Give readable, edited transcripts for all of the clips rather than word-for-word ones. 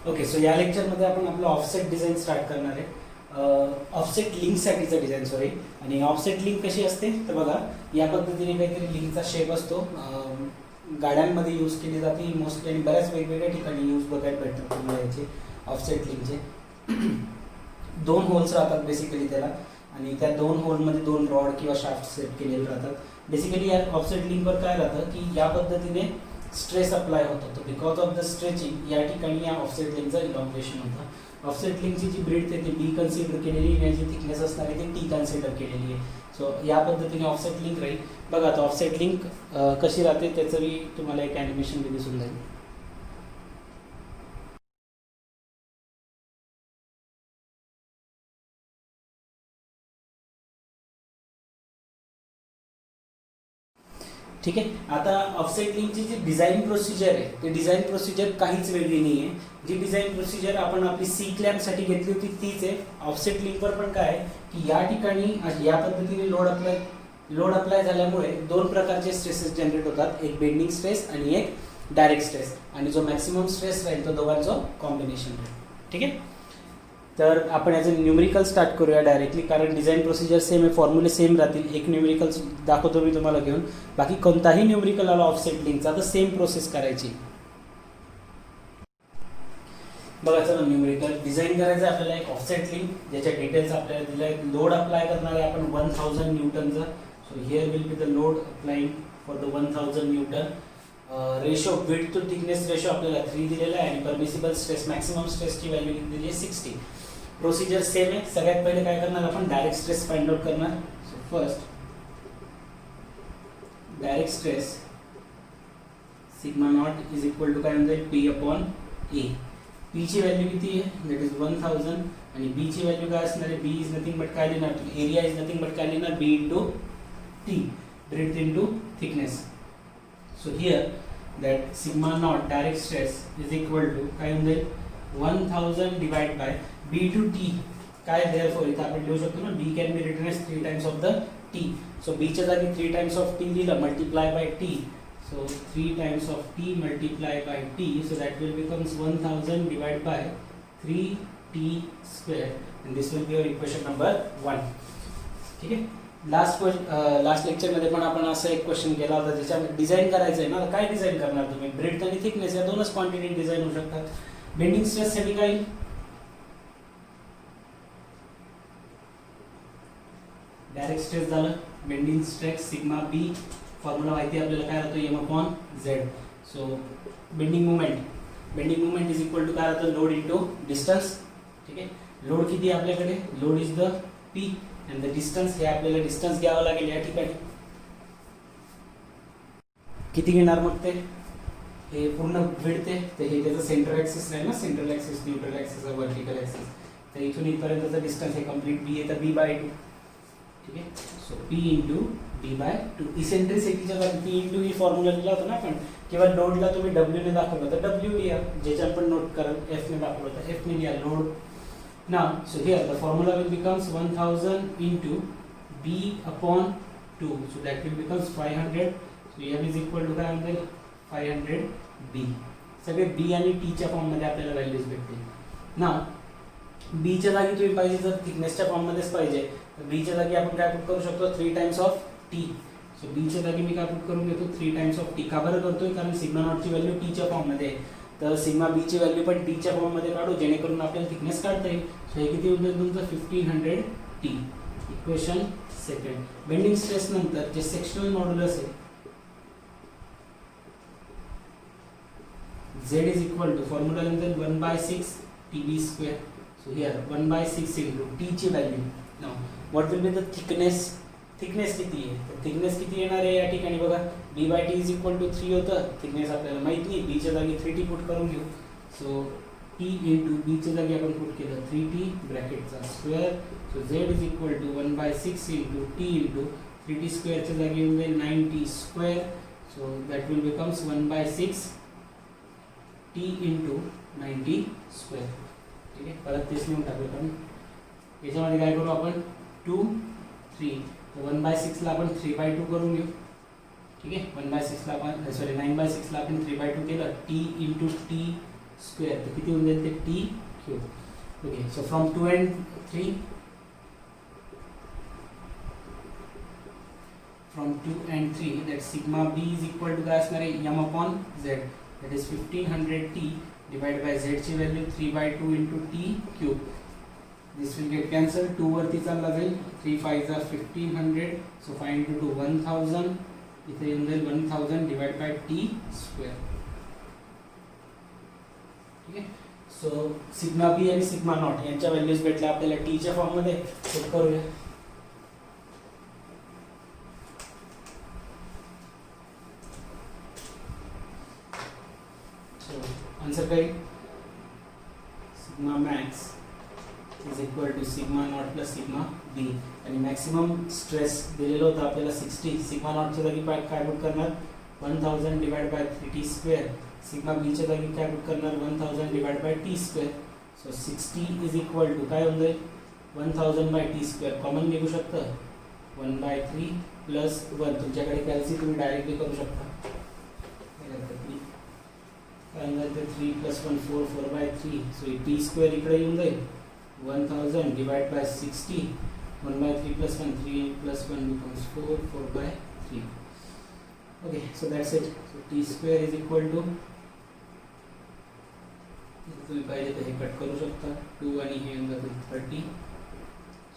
Okay, so या लेक्चरमध्ये आपण आपलं ऑफसेट डिझाईन स्टार्ट करणार आहे. ऑफसेट लिंकसाठीचं डिझाईन सॉरी. आणि ऑफसेट लिंक कशी असते तर बघा, या पद्धतीने काहीतरी लिंकचा शेप असतो. गाड्यांमध्ये यूज केली जाते मोस्टली आणि बऱ्याच वेगवेगळ्या ठिकाणी यूज बघायला भेटतात तुम्हाला याचे ऑफसेट लिंकचे. 2 होल्स राहतात बेसिकली त्याला, आणि त्या 2 होलमध्ये 2 रॉड किंवा शाफ्ट सेट केलेले राहतात. बेसिकली या ऑफसेट लिंकवर काय राहतं की या पद्धतीने स्ट्रेस अप्लाय होतो. तर बिकॉज ऑफ द स्ट्रेचिंग या ठिकाणी या ऑफसेट लिंकचं इलॉंगेशन होतं. ऑफसेट लिंकची जी ब्रीड आहे ती बी कन्सिडर केलेली आणि जी थिकनेस असणार आहे ती टी कन्सिडर केलेली आहे. सो या पद्धतीने ऑफसेट लिंक राहील. बघा आता ऑफसेट लिंक कशी राहते त्याचं मी तुम्हाला एक ॲनिमेशन बी दिसून जाईल. ठीक आहे. आता ऑफसेट लिंकची जी डिझाईन प्रोसिजर आहे ते डिझाईन प्रोसिजर काहीच वेगळी नाही आहे. जी डिझाईन प्रोसिजर आपण आपली सी क्लॅम्पसाठी घेतली होती तीच आहे. ऑफसेट लिंकवर पण काय आहे की या ठिकाणी या पद्धतीने लोड अप्लाय झाल्यामुळे 2 प्रकारचे स्ट्रेसेस जनरेट होतात. एक बेंडिंग स्ट्रेस आणि एक डायरेक्ट स्ट्रेस, आणि जो मॅक्सिमम स्ट्रेस राहील तो दोघांचं कॉम्बिनेशन राहील. ठीक आहे. तर आपण याचं न्यूमरिकल स्टार्ट करूया डायरेक्टली, कारण डिझाईन प्रोसिजर सेम आहे, फॉर्म्युले सेम राहतील. एक न्यूमरिकल दाखवतो मी तुम्हाला घेऊन. बाकी कोणताही न्यूमरिकल आला ऑफसेट लिंकचा तर सेम प्रोसेस करायची. बघा चला, न्यूमरिकल डिझाईन करायचं आपल्याला एक ऑफसेट लिंक ज्याच्या डिटेल्स आपल्याला दिले आहेत. लोड अप्लाय करणार आहे आपण 1000 न्यूटनचा. So here will be the load applying for the 1000 newton. Ratio width to thickness ratio आपल्याला 3 दिलेला आहे, आणि परमिसिबल स्ट्रेस मॅक्सिमम स्ट्रेसची व्हॅल्यू दिलेली आहे 60. प्रोसिजर सेम आहे. सगळ्यात पहिले काय करणार आपण, डायरेक्ट स्ट्रेस फाइंड आउट करणार. So first direct stress sigma naught is equal to काय म्हणजे पी अपॉन ए. पी ची व्हॅल्यू किती आहे, दॅट इज 1000, आणि बी ची व्हॅल्यू काय असणार आहे, बी इज नथिंग बट काय लिहिणार, एरिया इज नथिंग बट काय लिहिणार, B into T, breadth into thickness. So here that sigma naught direct stress is equal to काय म्हणजे 1000 divide by B to T. काय देअरफॉर इथं आपण लिहू शकतो ना, B can be written as 3 times of the T. So बीच्या जागी 3 टाइम्स ऑफ टी लिहिलं, multiply by T. So 3 times of t multiplied by t, so that will becomes 1000 divided by 3t square, and this will be your equation number 1. ठीक आहे. Last lecture मध्ये पण आपण असं एक क्वेश्चन केला होता ज्याच्यामध्ये डिझाईन करायचं आहे ना. काय डिझाईन करणार तुम्ही, ब्रेथ आणि थिकनेस या 2च क्वांटिटी डिझाईन होऊ शकतात. बेंडिंग स्ट्रेस साठी काय, डायरेक्ट स्ट्रेस झालं, bending stress sigma B, formula माहिती आपल्याला काय राहतो, M upon Z. So bending movement is equal to काय राहतं, लोड इंटू डिस्टन्स. ठीक आहे. लोड किती आहे आपल्याकडे, load is the P and the distance, हे आपल्याला डिस्टन्स घ्यावं लागेल या ठिकाणी. किती घेणार मग ते, हे पूर्ण विड्थ आहे तर हे त्याचं सेंट्रल ॲक्सिस आहे ना, central axis, neutral axis, vertical axis. तर इथून इथपर्यंतचं डिस्टन्स हे कम्प्लीट बी आहे तर बी बाय 2. ठीक आहे. So P into D by 2. इसेंट्रिसिटीच्या जागी पी इंटू ही फॉर्म्युला लिहिला होता ना आपण, किंवा लोडला तुम्ही डब्ल्यू ने दाखवलं तर डब्ल्यू लिहा, ज्याच्या आपण नोट कराल. एफ ने दाखवलं तर एफ ने लिहा लोड. नाव so here the formula will becomes 1000 into B upon 2. So that will becomes 500. So M is equal to काय म्हणते 500 बी. सगळे बी आणि टीच्या फॉर्ममध्ये आपल्याला व्हॅल्यूज भेटतील. नाव बीच्या जागी तुम्ही पाहिजे जर थिकनेसच्या फॉर्ममध्येच पाहिजे तर बीच्या जागी आपण काय पुट करू शकतो, 3 टाइम्स ऑफ टी. सो बीच्या जागी मी काय पुट करून घेतो, 3 टाइम्स ऑफ टी. का बरं करतोय, कारण सिग्मा नॉटची व्हॅल्यू टीच्या फॉर्ममध्ये आहे, तर सिग्मा बीची व्हॅल्यू पण टीच्या फॉर्ममध्ये काढू जेणेकरून आपल्याला थिकनेस काढता येईल. सो हे किती होतं तुमचं 1500 T. Equation second. Bending stress नंतर जे सेक्शनल मॉड्युलस आहे z is equal to formula नंतर 1/6 tb square. So here 1/6 into t ची value. Now what will be the thickness, thickness किती आहे, तर थिकनेस किती येणार आहे या ठिकाणी बघा, b by t is equal to 3 होतं. थिकनेस आपल्याला माहित नाही, b च्या जागी 3t पुट करून घेऊ. सो t into b च्या जागी आपण पुट केलं 3t ब्रॅकेटचा square. So z is equal to 1/6 into t into 3t square च्या जागी येऊन जाईल 9t square. So that will becomes 1/6 t into 90 square. ठीक आहे. परत तेच लिहून टाकू आपण. याच्यामध्ये काय करू आपण 2 3, 1/6 ला आपण 3/2 करून घेऊ. ठीक आहे. 1/6 ला आपण 9/6 ला आपण 3/2 केलं. t इंटू टी स्क्वेअर, तर किती होऊन जाईल ते T cube. Okay, so from 2 and 3, from 2 and 3 that sigma b is equal to काय असणार आहे m upon z, that is 1500 t divided by z ची value 3/2 into t cube. This will get cancelled, 2 वरती चालला जाईल, 3 5s are 1500, so 5 into 2 1000, इथे येऊन जाईल 1000 divided by t square. ठीक आहे, सो सिग्मा बी आणि सिग्मा नॉट यांच्या व्हॅल्यूज भेटल्या आपल्याला टी च्या फॉर्म मध्ये. चेक करूया. आंसर काय, sigma max is equal to sigma naught plus sigma बी. आणि मॅक्सिमम स्ट्रेस दिलेलं होतं आपल्याला 60. सिग्मा नॉटच्या जागी काय पुट करणार 1000 divide bye 3t square. Sigma बीच्या जागी काय पुट करणार 1000 divide by t square. So 60 is equal to काय होऊन जाईल 1000 बाय t स्क्वेअर. कॉमन निघू शकतं 1/3 प्लस 1. तुमच्याकडे कॅल्सी तुम्ही डायरेक्टली करू शकता. 3 plus 1 4 4/3, so t square इकडे येऊन जाईल 1000 divided by 60, 1/3 plus 1 3 plus 1 becomes 4 4/3. Okay, so that's it. So t square is equal to, तुम्ही पाहिजे तर हे कट करू शकता 2 आणि हे येऊन जातील 30.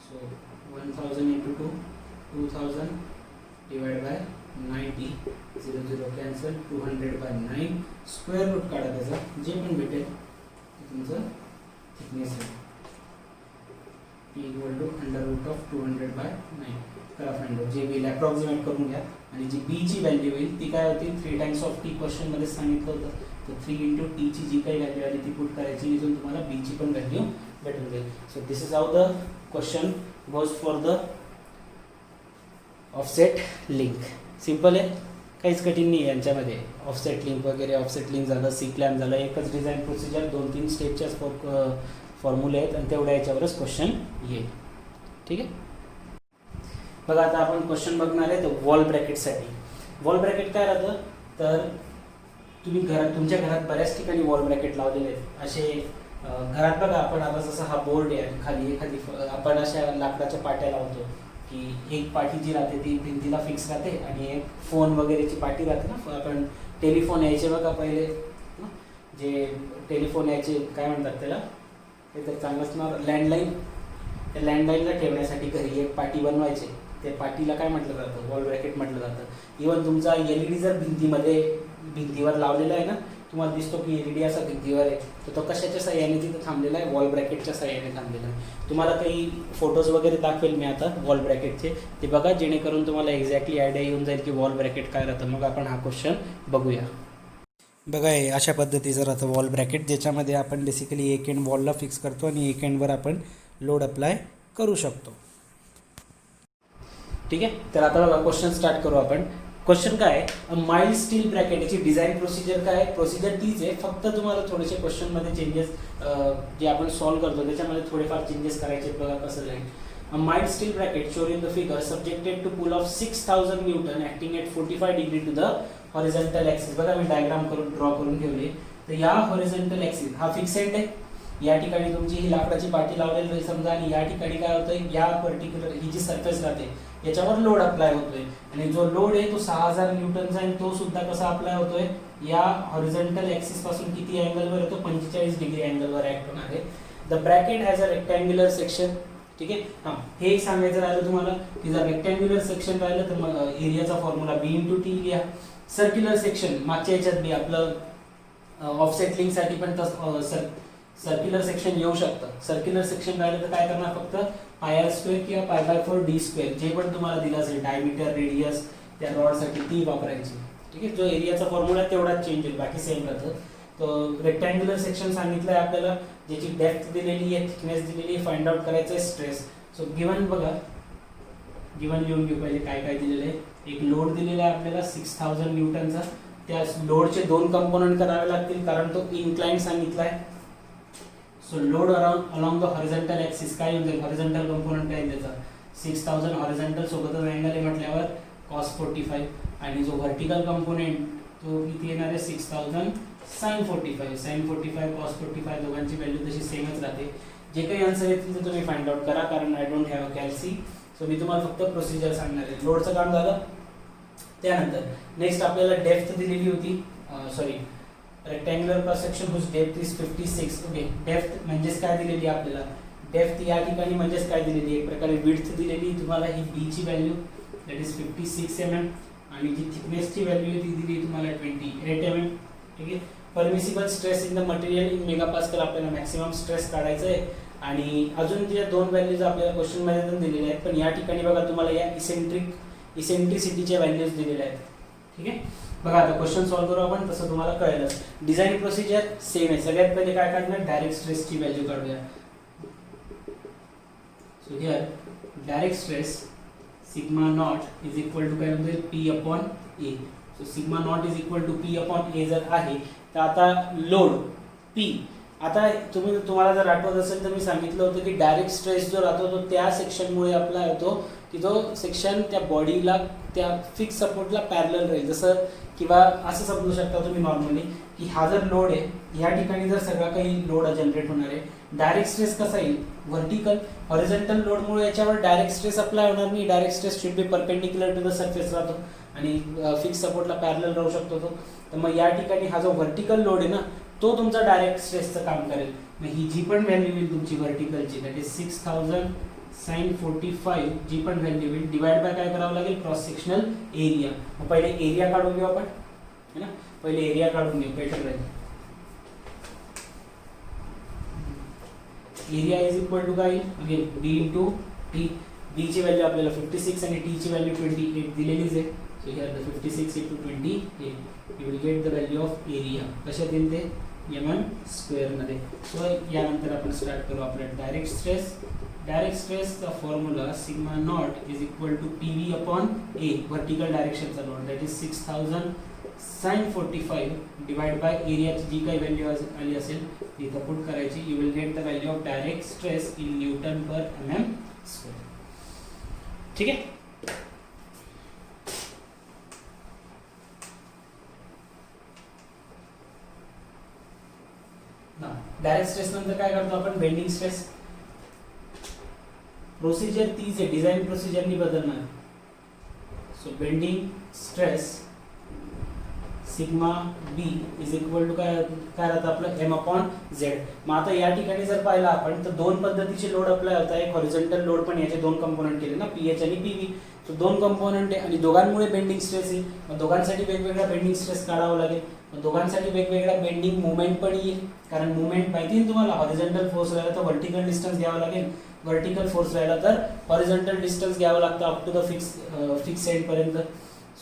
so 1000 into 2 2000 divided by 90, 0 0 cancel, 200/9 square route काढा त्याचा, जे पण भेटेल ते तुमचं थिकनेस आहे. इक्वल टू √200/9 करा फाइंड आउट. जे बिल अप्रॉक्सिमेट करून घ्या आणि जी बी ची व्हॅल्यू होईल ती काय होती 3 टाइम्स ऑफ टी क्वेश्चन मध्ये सांगितलं होतं. तर 3 into t ची जी काही व्हॅल्यू आली ती पुट करायची, इथून तुम्हाला बी ची पण व्हॅल्यू भेटून जाईल. So this is how the question goes for the offset link. Simple आहे, काहीच कठीण नाही यांच्यामध्ये. ऑफसेट लिंक वगैरे, ऑफसेट लिंक झालं, सी क्लॅम्प झालं, एकच डिझाईन प्रोसिजर, 2-3 स्टेपच्याच फॉर्म्युले आहेत आणि तेवढ्या याच्यावरच क्वेश्चन येईल. ठीक आहे, बघा आता आपण क्वेश्चन बघणार आहे तर वॉल ब्रॅकेटसाठी. वॉल ब्रॅकेट काय राहतं, तर तुम्ही तुमच्या घरात बऱ्याच ठिकाणी वॉल ब्रॅकेट लावलेले आहेत. असे घरात बघा, आपण आता जसं हा बोर्ड आहे आणि खाली एखादी आपण अशा लाकडाच्या पाट्या लावतो की एक पाटी जी राहते ती भिंतीला फिक्स राहते आणि एक फोन वगैरेची पाटी राहते ना. आपण टेलिफोन यायचे बघा पहिले, जे टेलिफोन यायचे काय म्हणतात त्याला, ते तर चांगलंच नाव लँडलाईन. त्या लँडलाईनला ठेवण्यासाठी घरी एक पाटी बनवायचे, त्या पाटीला काय म्हटलं जातं वॉल ब्रॅकेट म्हटलं जातं. इव्हन तुमचा LED जर भिंतीवर लावलेला आहे ना, तुम्हाला दिसतो की LED असा भिंतीवर आहे, तर तो कशाच्या साह्याने तिथं थांबलेला आहे, वॉल ब्रॅकेटच्या साह्याने थांबलेला आहे. तुम्हाला काही फोटोज वगैरे दाखवेल मी आता वॉल ब्रॅकेटचे, ते बघा जेणेकरून तुम्हाला एक्झॅक्टली आयडिया येऊन जाईल की वॉल ब्रॅकेट काय राहतं. मग आपण हा क्वेश्चन बघूया. बघा हे अशा पद्धतीचं राहतं वॉल ब्रॅकेट, ज्याच्यामध्ये आपण बेसिकली एक एंड वॉलला फिक्स करतो आणि एक एंडवर आपण लोड अप्लाय करू शकतो. ठीक आहे, तर आता बघा क्वेश्चन स्टार्ट करू आपण. क्वेश्चन काय आहे, माइल्ड स्टील ब्रॅकेट, याची डिझाईन प्रोसिजर काय आहे, प्रोसिजर तीच आहे, फक्त तुम्हाला थोडेसे क्वेश्चनमध्ये चेंजेस जे आपण सॉल्व करतो त्याच्यामध्ये थोडेफार चेंजेस करायचे. बघा कसं जाईल. A mild steel bracket shown in the figure subjected to pull of 6000 Newton acting at 45 degree to the horizontal axis. बघा मी डायग्राम करून ड्रॉ करून ठेवले. तर या हॉरिझॉन्टल ॲक्सिस हा फिक्स एंड आहे. या ठिकाणी तुमची ही लाकडाची पाटी लावलेली आहे समजा, आणि या ठिकाणी काय होतंय, या पर्टिक्युलर ही जी सरफेस राहते याच्यावर लोड अप्लाय होतोय, आणि जो लोड आहे तो 6000 न्यूटनचा आहे. तो सुद्धा कसा अप्लाय होतोय, या हॉरिझॉन्टल ॲक्सिस पासून किती अँगलवर येतो, 45 डिग्री अँगलवर ऍक्ट होणार आहे. The bracket has a rectangular section. ठीक आहे, हां हे सांगायचं राहिलं तुम्हाला की जर रेक्टँग्युलर सेक्शन राहिलं तर मग एरियाचा फॉर्म्युला B × T लिहा. सर्क्युलर सेक्शन मागच्या याच्यात बी आपलं ऑफसेट लिंक साठी पण सर्क्युलर सेक्शन येऊ शकतं. सर्क्युलर सेक्शन राहिलं तर काय करणार, फक्त πr² किंवा π/4d², जे पण तुम्हाला दिलं असेल डायमीटर रेडियस त्या रॉडसाठी ती वापरायची. ठीक आहे, जो एरियाचा फॉर्म्युला तेवढाच चेंज होईल, बाकी सेम राहतं. तो रेक्टँग्युलर सेक्शन सांगितलंय आपल्याला, ज्याची डेप्थ दिलेली आहे, थिकनेस दिलेली आहे, फाइंड आउट करायचं आहे स्ट्रेस. सो गिवन बघा, गिवन लिहून घेऊ पहिले काय काय दिलेलं आहे. एक लोड दिलेला आहे आपल्याला 6000 न्यूटनचा. त्या लोडचे 2 कंपोनंट करावे लागतील कारण तो inclined सांगितलाय. So load along the horizontal axis काय येईल, हॉरिझॉन्टल कंपोनंट काय त्याचा 6000 हॉरिझॉन्टल सोबतच अँगल आहे म्हटल्यावर cos 45, आणि जो व्हर्टिकल कंपोनेंट तो किती येणार आहे 6000 sin 45, sin 45, cos 45 दोघांची व्हॅल्यू तशी सेमच राहते. जे काही आन्सर येतील ते तुम्ही फाइंड आउट करा, कारण I don't have a कॅल्सी. So मी तुम्हाला फक्त प्रोसिजर सांगणार आहे. लोडचं काम झालं. त्यानंतर नेक्स्ट आपल्याला डेप्थ दिलेली होती, sorry rectangular cross section whose depth is 56. Okay, depth म्हणजेच काय दिलेली आहे आपल्याला, डेप्थ या ठिकाणी म्हणजेच काय दिलेली, एक प्रकारे विड्थ दिलेली तुम्हाला, ही बी ची व्हॅल्यू दॅट इज 56 mm, आणि जी थिकनेसची व्हॅल्यू ती दिली तुम्हाला 28 mm. ठीक आहे. Permissible stress in the material in megapascal, आपल्याला मॅक्सिमम स्ट्रेस काढायचा आहे. आणि अजून ज्या दोन व्हॅल्यूज आपल्याला क्वेश्चन मध्ये पण दिलेल्या आहेत, पण या ठिकाणी बघा तुम्हाला या इसेंट्रिसिटीच्या व्हॅल्यूज दिलेल्या आहेत. ठीक आहे. बघा आता क्वेश्चन सॉल्व्ह करू आपण, तसं तुम्हाला कळेल. डिझाइन प्रोसिजर सेम आहे. सगळ्यात पहिले काय काढणार, डायरेक्ट स्ट्रेसची व्हॅल्यू काढूया. So here direct stress sigma naught is equal to काय होते, P upon A. So sigma naught is equal to P upon ए जर आहे, तर आता लोड पी, आता तुम्हाला जर आठवत असेल तर मी सांगितलं होतं की डायरेक्ट स्ट्रेस जो राहतो तो त्या सेक्शनमुळे अप्लाय होतो की तो सेक्शन त्या बॉडीला, त्या फिक्स सपोर्टला पॅरलल राहील. जसं किंवा असं समजू शकता तुम्ही नॉर्मली की हा जर लोड आहे, ह्या ठिकाणी जर सगळा काही लोड जनरेट होणार आहे, डायरेक्ट स्ट्रेस कसा येईल, व्हर्टिकल. हॉरिझॉन्टल लोडमुळे याच्यावर डायरेक्ट स्ट्रेस अप्लाय होणार नाही. Direct stress should be perpendicular to the surface राहतो आणि फिक्स सपोर्टला पॅरलल राहू शकतो तो. तर मग या ठिकाणी हा जो व्हर्टिकल लोड आहे ना, तो तुमचा डायरेक्ट स्ट्रेसचं काम करेल. मग ही जी पण व्हॅल्यू येईल तुमची व्हर्टिकलची, दॅट इज 6000 sin 45, जी पण व्हॅल्यू येईल डिवाइड बाय काय करावं लागेल, क्रॉस सेक्शनल एरिया. मग पहिले एरिया काढून घेऊ आपण, है ना. पहिले एरिया काढून घेऊ, बेटर राहील. एरिया इज इक्वल टू काय, अगेन बी इंटू टी. बी ची व्हॅल्यू आपल्याला 56 आणि टी ची व्हॅल्यू 28 दिलेलीच आहे. So here the 56 into 28 you will get the value of area. कशात येईल ते, mm स्क्वेअर मध्ये. सो यानंतर आपण स्टार्ट करू आपलं direct stress. Direct स्ट्रेसचा formula sigma naught is equal to P upon A, vertical डायरेक्शनचा load, that is 6000 sin 45 divide by एरियाची जी काही value आली असेल ती इथं पुट करायची. You will get the value of direct stress in newton per mm square. ठीक आहे. Direct stress नंतर काय करतो आपण, बेंडिंग स्ट्रेस. प्रोसिजर तीच आहे, डिझाइन प्रोसिजरनी बदलणार. So bending stress sigma B is equal to काय राहतं आपलं, एम अपॉन झेड. मग आता या ठिकाणी जर पाहिलं आपण तर दोन पद्धतीचे लोड अप्लाय होतात. एक हॉरिझॉन्टल लोड, पण याचे दोन कंपोनंट केले ना, पीएच आणि पीव्ही. सो दोन कंपोनंट आहे आणि दोघांमुळे बेंडिंग स्ट्रेस येईल. मग दोघांसाठी वेगवेगळा बेंडिंग स्ट्रेस काढावा लागेल. मग दोघांसाठी वेगवेगळा बेंडिंग मुवमेंट पण येईल, कारण मुवमेंट माहिती आहे तुम्हाला, हॉरिझॉन्टल फोर्स राहिला तर व्हर्टिकल डिस्टन्स घ्यावा लागेल, व्हर्टिकल फोर्स राहिला तर हॉरिझॉन्टल डिस्टन्स घ्यावं लागतं up to the fix end पर्यंत.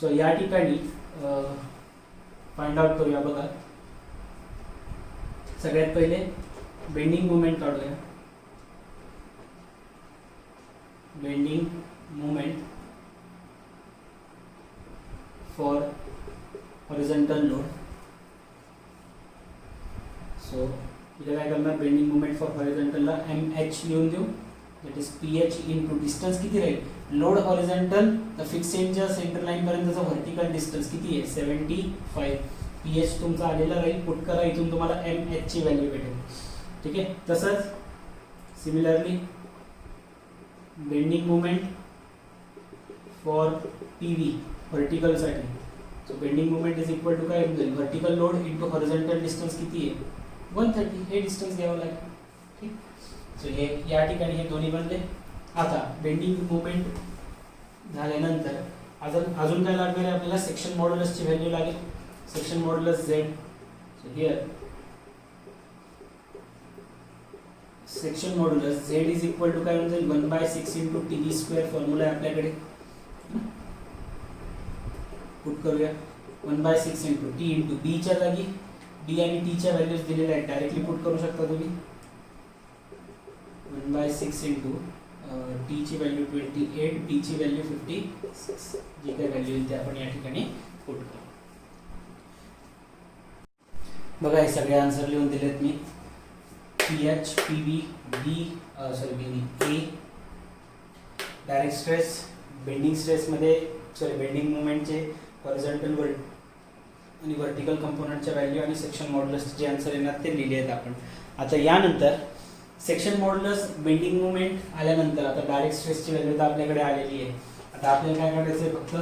सो या ठिकाणी फाइंड आउट करूया. बघा सगळ्यात पहिले बेंडिंग मुवमेंट काढूया. Bending movement for horizontal load. So इथे काय करणार, बेंडिंग मुवमेंट फॉर हॉरिझॉन्टलला MH लिहून देऊ, that is PH into distance किती राहील, लोड हॉरिझॉन्टल तर फिक्स एंडच्या सेंटर लाईन पर्यंतचा व्हर्टिकल डिस्टन्स किती आहे, 75. PH तुमचा आलेला राहील, पुट करा, इथून तुम्हाला MH ची व्हॅल्यू भेटेल. ठीक आहे. तसंच similarly bending movement for PV vertical साठी. So bending movement is equal to काय होईल, vertical load into horizontal distance किती आहे, 130. हे डिस्टन्स घ्यावं लागेल. ठीक. सो हे या ठिकाणी हे दोन्ही बनले. आता बेंडिंग मुवमेंट झाल्यानंतर अजून काय लागणार आहे आपल्याला, सेक्शन मॉड्युलसची व्हॅल्यू लागेल. Section modulus Z. So here section modulus Z is equal to काय होईल, 1/6 इंटू TB स्क्वेअर. फॉर्म्युला आहे आपल्याकडे, पुट करूया. 1/6 इंटू T इंटू B च्या जागी B आणि T च्या व्हॅल्यूज दिलेल्या आहेत, डायरेक्टली पुट करू शकता तुम्ही. 1/6 इंटू T ची व्हॅल्यू 28, B ची व्हॅल्यू 56. जी काही व्हॅल्यू येईल ते आपण या ठिकाणी पुट करू. बघा हे सगळे आन्सर लिहून दिलेत मी. PH, PV, A. Direct stress, bending stress मध्ये बेंडिंग मुवमेंटचे आणि व्हर्टिकल कंपोनंटच्या व्हॅल्यू आणि सेक्शन मॉड्युलसचे जे आन्सर येणार ते लिहिले आहेत आपण. आता यानंतर सेक्शन मॉड्युलस बेंडिंग मुवमेंट आल्यानंतर आता डायरेक्ट स्ट्रेसची व्हॅल्यू तर आपल्याकडे आलेली आहे. आता आपल्याला काय करायचं आहे, फक्त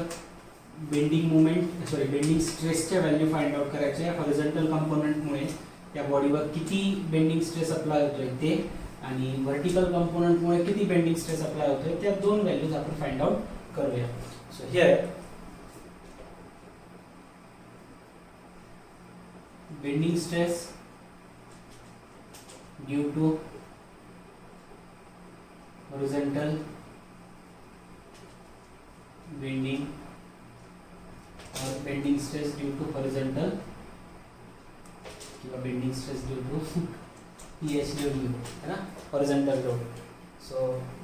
बेंडिंग स्ट्रेसच्या व्हॅल्यू फाइंड आउट करायचे आहे. हॉरिझॉन्टल कंपोनंटमुळे त्या बॉडीवर किती बेंडिंग स्ट्रेस अप्लाय होतोय ते आणि व्हर्टिकल कंपोनंटमुळे किती बेंडिंग स्ट्रेस अप्लाय होतोय त्या दोन व्हॅल्यूज आपण फाइंड आउट करूया. So here bending stress due to horizontal bending or bending stress due to horizontal किंवा bending stress due to PHW है ना, horizontal load. So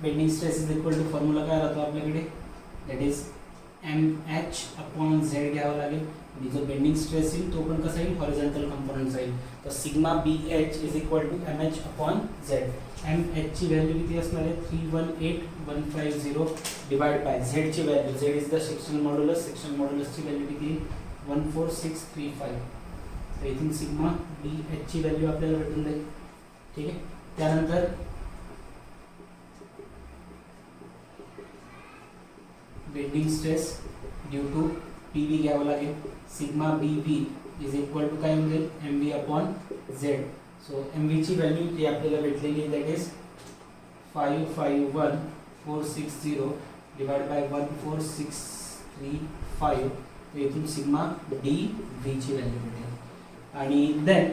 bending stress is equal to formula काय राहतो आपल्याकडे, that is mh upon z घ्यावा लागेल आणि जो बेंडिंग स्ट्रेस येईल तो पण कसा येईल, हॉरिझॉन्टल कंपोनंटचा येईल. तर sigma BH is equal to mh upon z. mh ची व्हॅल्यू किती असणार आहे, 318150 डिवाइड बाय z ची value, z is the sectional modulus, sectional मॉड्युलसची value किती 14635. तर इथून सिग्मा BH ची व्हॅल्यू आपल्याला भेटून जाईल. ठीक आहे. त्यानंतर bending stress due to PV घ्यावं लागेल. Sigma BV is equal to काय होईल, MV upon Z. So MV ची व्हॅल्यू जी आपल्याला भेटलेली आहे दॅट इज 551460 डिवाइड बाय 14635. तर इथून सिग्मा DV ची व्हॅल्यू भेटेल. आणि देन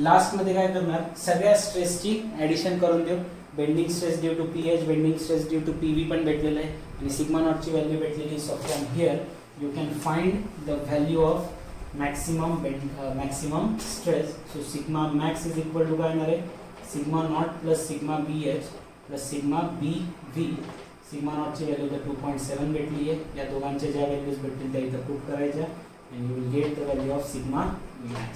लास्टमध्ये काय करणार, सगळ्या स्ट्रेसची ॲडिशन करून देऊ. Bending stress due to PH, bending stress due to PV पण भेटलेलं आहे आणि सिग्मा नॉटची व्हॅल्यू भेटलेली. So from here you can find the value of maximum stress. So sigma max is equal to काय येणार आहे, sigma naught plus sigma BH plus sigma BV. sigma naught ची व्हॅल्यू तर 2.7 भेटली आहे. या दोघांच्या ज्या व्हॅल्यूज भेटतील त्या इथं पुट करायच्या and you will get the value of sigma max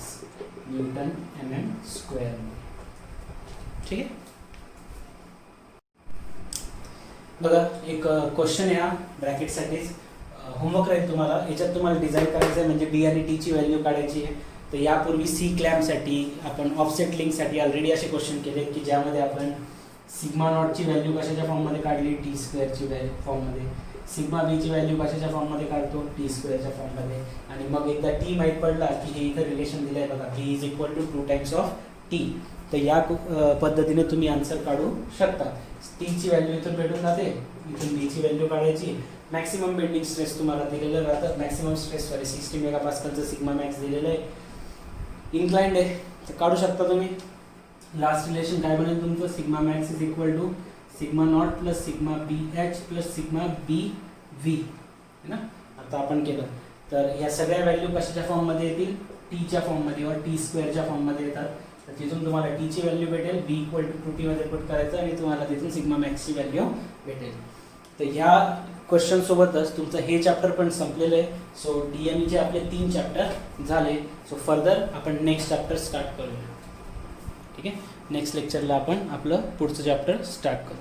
Newton mm square. ठीक आहे. बघा एक क्वेश्चन आहे हा ब्रॅकेटसाठीच, होमवर्क राहील तुम्हाला. याच्यात तुम्हाला डिझाईन करायचं आहे म्हणजे B आणि T ची व्हॅल्यू काढायची आहे. तर यापूर्वी C क्लॅम्पसाठी आपण ऑफसेट लिंकसाठी ऑलरेडी असे क्वेश्चन केले की ज्यामध्ये आपण सिग्मा नॉटची व्हॅल्यू कशाच्या फॉर्ममध्ये काढली, टी स्क्वेअरची फॉर्ममध्ये. सिग्मा बीची व्हॅल्यू कशाच्या फॉर्ममध्ये काढतो, टी स्क्वेअरच्या फॉर्ममध्ये. आणि मग एकदा टी माहीत पडला की हे इथं रिलेशन दिलं आहे बघा, B is equal to 2 times of T. तर या पद्धतीने तुम्ही आन्सर काढू शकता. टीची व्हॅल्यू इथून भेटून जाते, इथून बीची व्हॅल्यू काढायची. मॅक्सिमम बेंडिंग स्ट्रेस तुम्हाला दिलेलं राहतं, मॅक्सिमम स्ट्रेस 60 मेगापास्कलचं सिग्मा मॅक्स दिलेलं आहे. इन्क्लाइंड आहे तर काढू शकता तुम्ही. लास्ट रिलेशन काय बनेल तुमचं, sigma max is equal to sigma naught plus sigma BH plus sigma BV है ना. आता आपण केलं तर ह्या सगळ्या व्हॅल्यू कशाच्या फॉर्ममध्ये येतील, टीच्या फॉर्ममध्ये किंवा टी स्क्वेअरच्या फॉर्ममध्ये येतात. तर तिथून तुम्हाला टीची व्हॅल्यू भेटेल, B इक्वल टू 2T मध्ये पुट करायचं आणि तुम्हाला तिथून सिग्मा मॅक्सची व्हॅल्यू भेटेल. तर ह्या क्वेश्चन सोबतच तुमचं हे चॅप्टर पण संपलेलं आहे. सो DME चे आपले 3 चॅप्टर झाले. सो फर्दर आपण नेक्स्ट चॅप्टर स्टार्ट करूया. ठीक आहे. नेक्स्ट लेक्चरला आपण आपलं पुढचं चॅप्टर स्टार्ट करू.